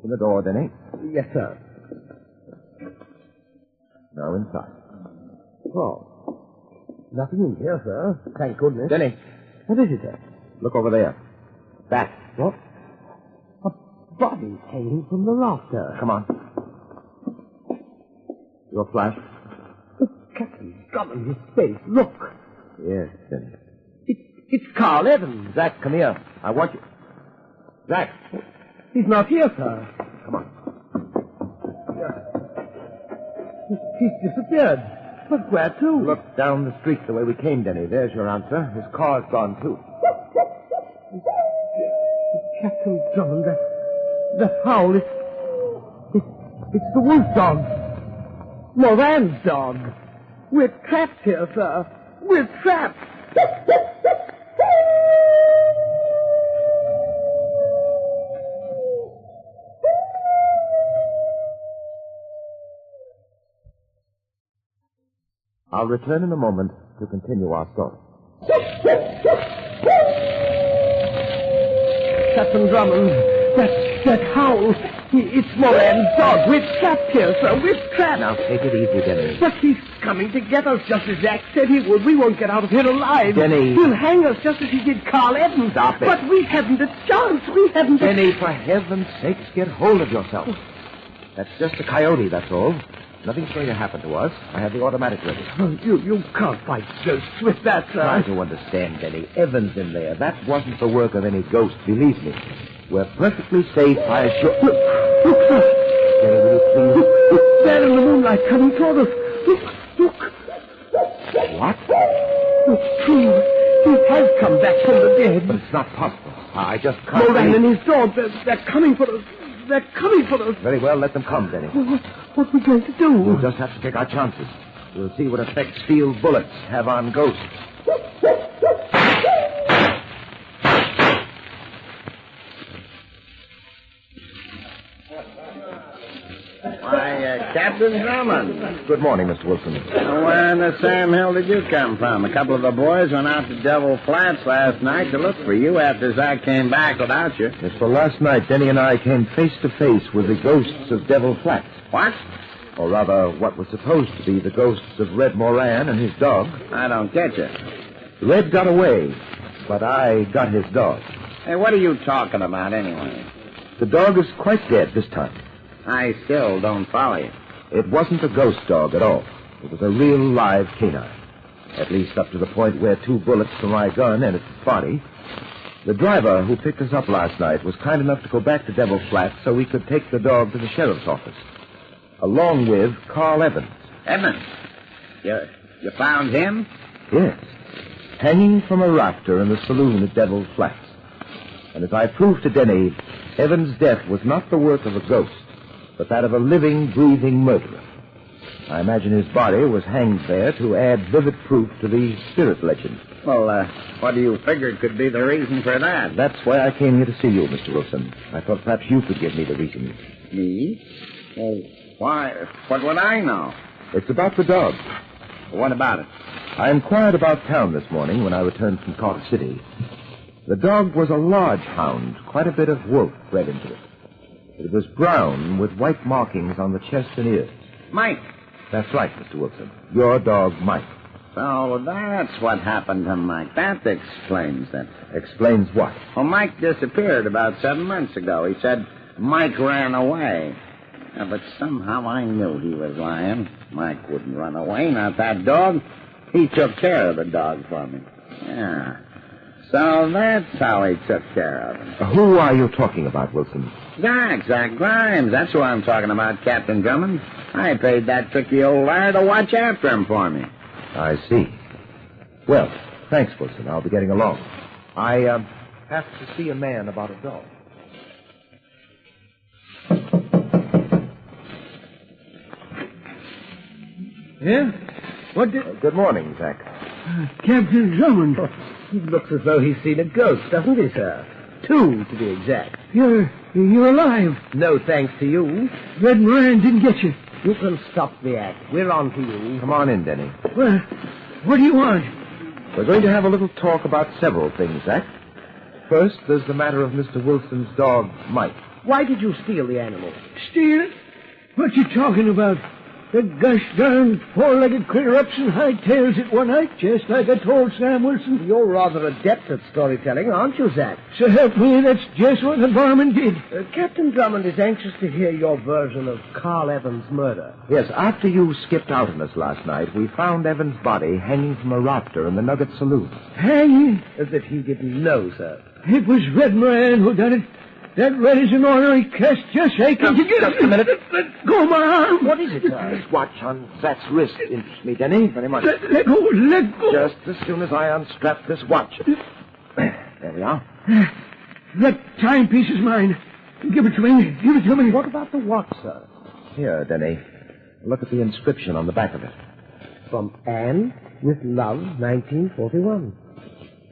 Open the door, Denny. Yes, sir. Now inside. Oh. Nothing in here, sir. Thank goodness. Denny. What is it, sir? Look over there. That. What? A body hanging from the rafter. Come on. Your flash? Captain Drummond, his face. Look. Yes, Denny. It's Carl Evans. Zach, come here. I want you. Zach. He's not here, sir. Come on. He's disappeared. But where to? Look down the street the way we came, Denny. There's your answer. His car's gone, too. Captain Drummond, that howl, it's the wolf dog. Moran's dog. We're trapped here, sir. We're trapped. I'll return in a moment to continue our story. Captain Drummond, that howl, it's Moran's dog. We're trapped here, sir. We're trapped. Now, take it easy, Denny. But he's coming to get us just as Jack said he would. We won't get out of here alive. Denny. He'll hang us just as he did Carl Evans. Stop it. But we haven't a chance. We haven't a... Denny, for heaven's sakes, get hold of yourself. That's just a coyote, that's all. Nothing's going to happen to us. I have the automatic ready. Oh, you can't fight ghosts with that, sir. Try to understand, Denny. Evans in there. That wasn't the work of any ghost, believe me. We're perfectly safe, I assure... Look, sir. Denny, will you please... Look, there in the moonlight coming toward us. Look. What? It's true. He has come back from the dead. But it's not possible. I just can't... Moran and his dog, they're coming for us. They're coming for us. Very well, let them come, Denny. What are we going to do? We'll just have to take our chances. We'll see what effect field bullets have on ghosts. Why, Captain Drummond. Good morning, Mr. Wilson. Where in the Sam Hill did you come from? A couple of the boys went out to Devil Flats last night to look for you after Zach came back without you. Yes, well, last night, Denny and I came face to face with the ghosts of Devil Flats. What? Or rather, what was supposed to be the ghosts of Red Moran and his dog. I don't get you. Red got away, but I got his dog. Hey, what are you talking about anyway? The dog is quite dead this time. I still don't follow you. It wasn't a ghost dog at all. It was a real live canine. At least up to the point where 2 bullets from my gun entered its body. The driver who picked us up last night was kind enough to go back to Devil Flats so we could take the dog to the sheriff's office. Along with Carl Evans. Evans? You found him? Yes. Hanging from a rafter in the saloon at Devil Flats. And as I proved to Denny, Evans' death was not the work of a ghost, but that of a living, breathing murderer. I imagine his body was hanged there to add vivid proof to the spirit legend. Well, what do you figure could be the reason for that? That's why I came here to see you, Mr. Wilson. I thought perhaps you could give me the reason. Me? Well, why? What would I know? It's about the dog. What about it? I inquired about town this morning when I returned from Carter City. The dog was a large hound, quite a bit of wolf bred into it. It was brown with white markings on the chest and ears. Mike. That's right, Mr. Wilson. Your dog, Mike. So that's what happened to Mike. That explains it. Explains what? Well, Mike disappeared about 7 months ago. He said Mike ran away. Yeah, but somehow I knew he was lying. Mike wouldn't run away, not that dog. He took care of the dog for me. Yeah. So that's how he took care of him. Who are you talking about, Wilson? Zach Grimes. That's who I'm talking about, Captain Drummond. I paid that tricky old liar to watch after him for me. I see. Well, thanks, Wilson. I'll be getting along. I have to see a man about a dog. Yeah? What did... Good morning, Zach. Captain Drummond. He looks as though he's seen a ghost, doesn't he, sir? 2, to be exact. You're alive. No thanks to you. Red Moran didn't get you. You can stop the act. We're on to you. Come on in, Denny. Well, what do you want? We're going to have a little talk about several things, Zach. First, there's the matter of Mr. Wilson's dog, Mike. Why did you steal the animal? Steal it? What you talking about? The gosh darn four-legged critter ups and hightails it one night, just like I told Sam Wilson. You're rather adept at storytelling, aren't you, Zach? So help me, that's just what the varmint did. Captain Drummond is anxious to hear your version of Carl Evans' murder. Yes, after you skipped out on us last night, we found Evans' body hanging from a rafter in the Nugget Saloon. Hanging? As if he didn't know, sir. It was Red Moran who done it. That red is an ornery cast just aching to get... Just a minute. Let go of my arm. What is it, sir? This watch on Zach's wrist interests me, Denny, very much. Let go. Just as soon as I unstrap this watch. There we are. That timepiece is mine. Give it to me. What about the watch, sir? Here, Denny. Look at the inscription on the back of it. From Anne with Love, 1941.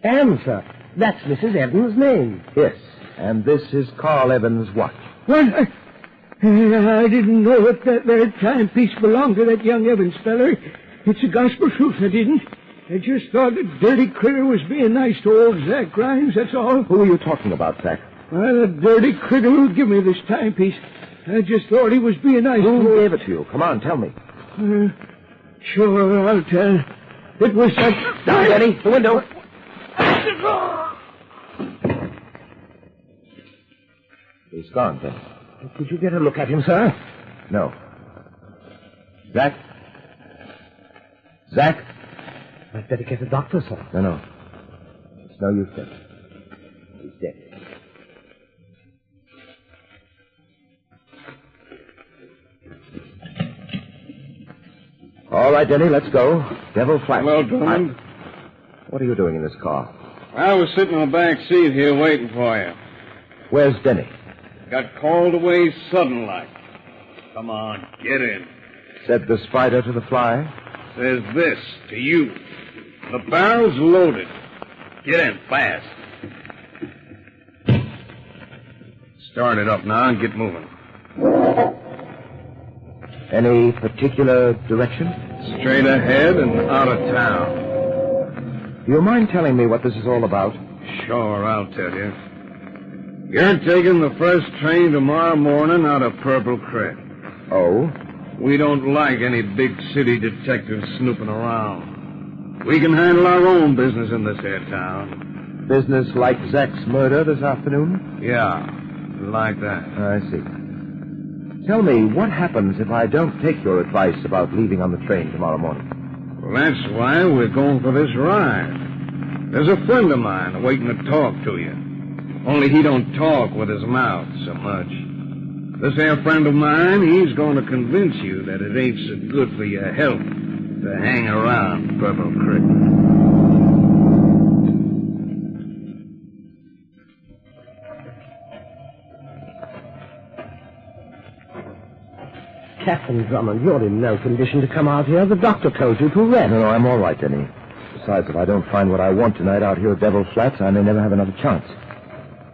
Anne, sir. That's Mrs. Evans' name. Yes, and this is Carl Evans' watch. What? I didn't know that very timepiece belonged to that young Evans feller. It's a gospel truth, I didn't. I just thought the dirty critter was being nice to old Zach Grimes, that's all. Who are you talking about, Zach? Well, the dirty critter who gave me this timepiece. I just thought he was being nice to Who gave it to you? Come on, tell me. Sure, I'll tell. It was that... Down, Denny, the window. He's gone, Denny. Did you get a look at him, sir? No. Zach? Zach? I'd better get a doctor, sir. No. It's no use, Denny. He's dead. All right, Denny, let's go. Devil Flat. Hello, Drummond. What are you doing in this car? I was sitting in the back seat here waiting for you. Where's Denny? Got called away sudden like. Come on, get in. Said the spider to the fly. Says this to you. The barrel's loaded. Get in fast. Start it up now and get moving. Any particular direction? Straight ahead and out of town. Do you mind telling me what this is all about? Sure, I'll tell you. You're taking the first train tomorrow morning out of Purple Creek. Oh? We don't like any big city detectives snooping around. We can handle our own business in this here town. Business like Zach's murder this afternoon? Yeah, like that. I see. Tell me, what happens if I don't take your advice about leaving on the train tomorrow morning? Well, that's why we're going for this ride. There's a friend of mine waiting to talk to you. Only he don't talk with his mouth so much. This here friend of mine, he's going to convince you that it ain't so good for your health to hang around Purple Creek. Captain Drummond, you're in no condition to come out here. The doctor told you to rest. No, I'm all right, Denny. Besides, if I don't find what I want tonight out here at Devil Flats, I may never have another chance.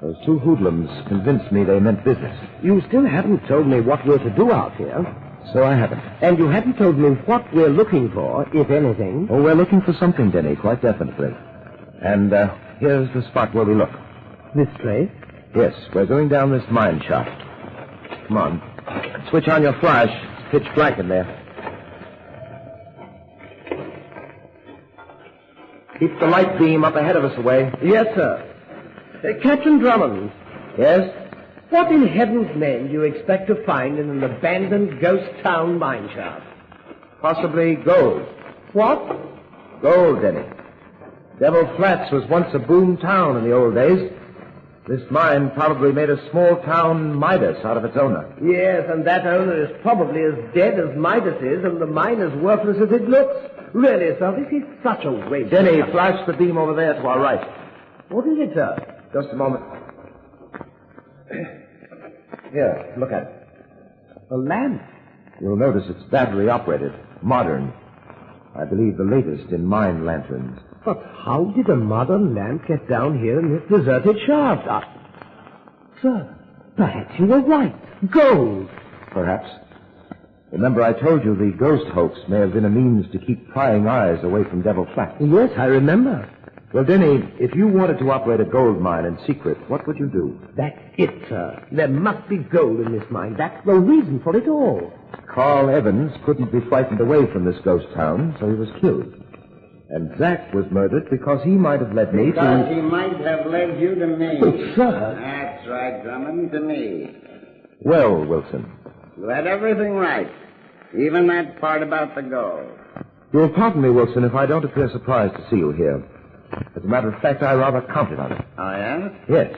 Those two hoodlums convinced me they meant business. You still haven't told me what we're to do out here. So I haven't. And you haven't told me what we're looking for, if anything. Oh, we're looking for something, Denny, quite definitely. And here's the spot where we look. This place? Yes, we're going down this mine shaft. Come on. Switch on your flash. It's pitch black in there. Keep the light beam up ahead of us away. Yes, sir. Captain Drummond. Yes? What in heaven's name do you expect to find in an abandoned ghost town mine shaft? Possibly gold. What? Gold, Denny. Devil Flats was once a boom town in the old days. This mine probably made a small-town Midas out of its owner. Yes, and that owner is probably as dead as Midas is, and the mine as worthless as it looks. Really, sir, this is such a waste. Denny, flash the beam over there to our right. What is it, sir? Just a moment. Here, look at it. A lamp. You'll notice it's battery-operated, modern. I believe the latest in mine lanterns. But how did a modern lamp get down here in this deserted shaft? Sir, perhaps you were right. Gold. Perhaps. Remember, I told you the ghost hoax may have been a means to keep prying eyes away from Devil Flats. Yes, I remember. Well, Denny, if you wanted to operate a gold mine in secret, what would you do? That's it, sir. There must be gold in this mine. That's the reason for it all. Carl Evans couldn't be frightened away from this ghost town, so he was killed. And Zack was murdered because he might have led me Because to... he might have led you to me. Oh, sir. That's right, Drummond, to me. Well, Wilson, You had everything right. Even that part about the gold. you'll pardon me, Wilson, if I don't appear surprised to see you here. As a matter of fact, I rather counted on it. Oh, yeah? Yes.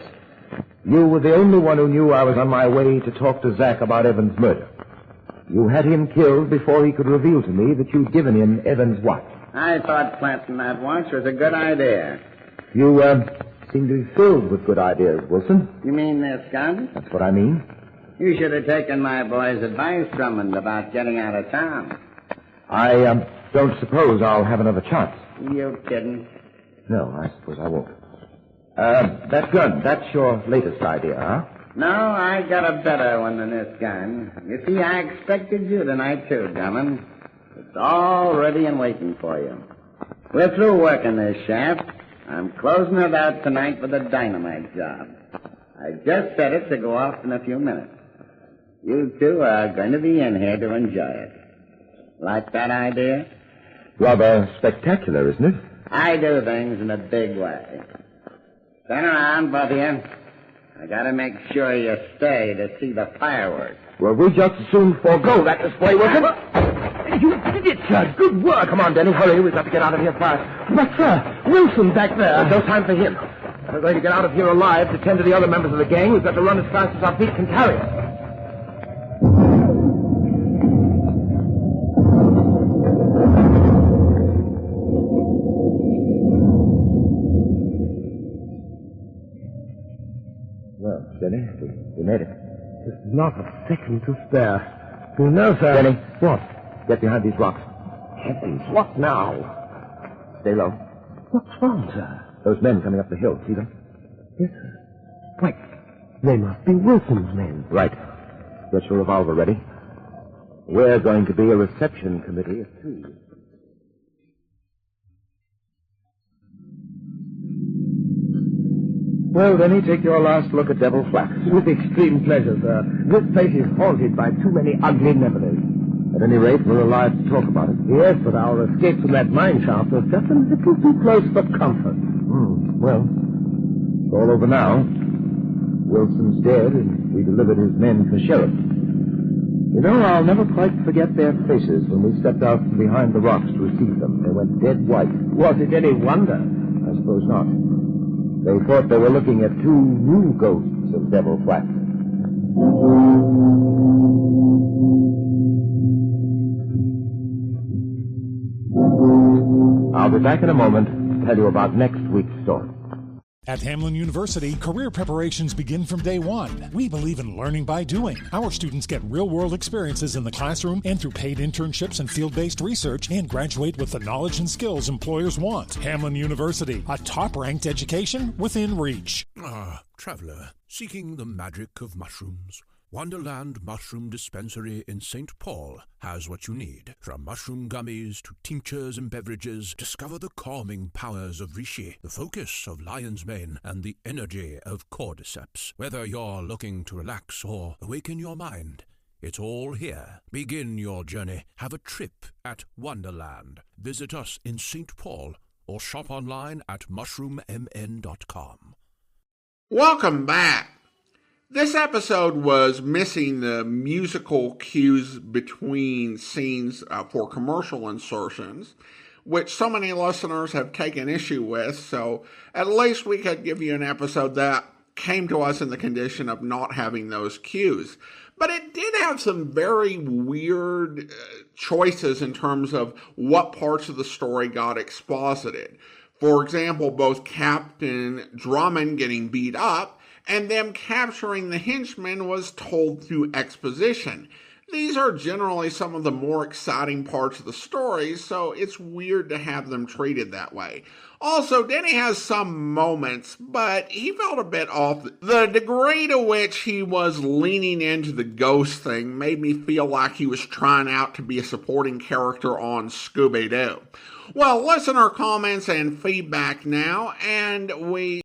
You were the only one who knew I was on my way to talk to Zack about Evans' murder. You had him killed before he could reveal to me that you'd given him Evans' watch. I thought planting that watch was a good idea. You, seem to be filled with good ideas, Wilson. You mean this gun? That's what I mean. You should have taken my boy's advice, Drummond, about getting out of town. I, don't suppose I'll have another chance. You kidding? No, I suppose I won't. That gun, that's your latest idea, huh? No, I got a better one than this gun. You see, I expected you tonight, too, Drummond. It's all ready and waiting for you. We're through working this shaft. I'm closing it out tonight with a dynamite job. I just set it to go off in a few minutes. You two are going to be in here to enjoy it. Like that idea? Rather spectacular, isn't it? I do things in a big way. Turn around, both of you. I gotta make sure you stay to see the fireworks. Well, we just as soon forego that display, Wilson. You did it, sir. Good work. Come on, Denny, hurry. We've got to get out of here fast. But, sir, Wilson back there. There's no time for him. If we're going to get out of here alive to tend to the other members of the gang, we've got to run as fast as our feet can carry us. Well, Denny, we made it. There's not a second to spare. You know, sir. Denny. What? Get behind these rocks. Heavens, what now? Stay low. What's wrong, sir? Those men coming up the hill, see them? Yes, sir. Wait. They must be Wilson's men. Right. Get your revolver ready. We're going to be a reception committee of two. Well, Denny, take your last look at Devil Flats. With extreme pleasure, sir. This place is haunted by too many ugly memories. At any rate, we're alive to talk about it. Yes, but our escape from that mine shaft was just a little too close for comfort. Well, it's all over now. Wilson's dead, and we delivered his men to the sheriff. You know, I'll never quite forget their faces when we stepped out from behind the rocks to receive them. They went dead white. Was it any wonder? I suppose not. They thought they were looking at two new ghosts of Devil Flats. I'll be back in a moment to tell you about next week's story. At Hamlin University, career preparations begin from day one. We believe in learning by doing. Our students get real-world experiences in the classroom and through paid internships and field-based research, and graduate with the knowledge and skills employers want. Hamlin University, a top-ranked education within reach. Ah, traveler, seeking the magic of mushrooms. Wonderland Mushroom Dispensary in St. Paul has what you need. From mushroom gummies to tinctures and beverages, discover the calming powers of reishi, the focus of lion's mane, and the energy of cordyceps. Whether you're looking to relax or awaken your mind, it's all here. Begin your journey. Have a trip at Wonderland. Visit us in St. Paul or shop online at mushroommn.com. Welcome back. This episode was missing the musical cues between scenes for commercial insertions, which so many listeners have taken issue with, so at least we could give you an episode that came to us in the condition of not having those cues. But it did have some very weird choices in terms of what parts of the story got exposited. For example, both Captain Drummond getting beat up and them capturing the henchmen was told through exposition. These are generally some of the more exciting parts of the story, so it's weird to have them treated that way. Also, Denny has some moments, but he felt a bit off. The degree to which he was leaning into the ghost thing made me feel like he was trying out to be a supporting character on Scooby-Doo. Well, listener comments and feedback now, and we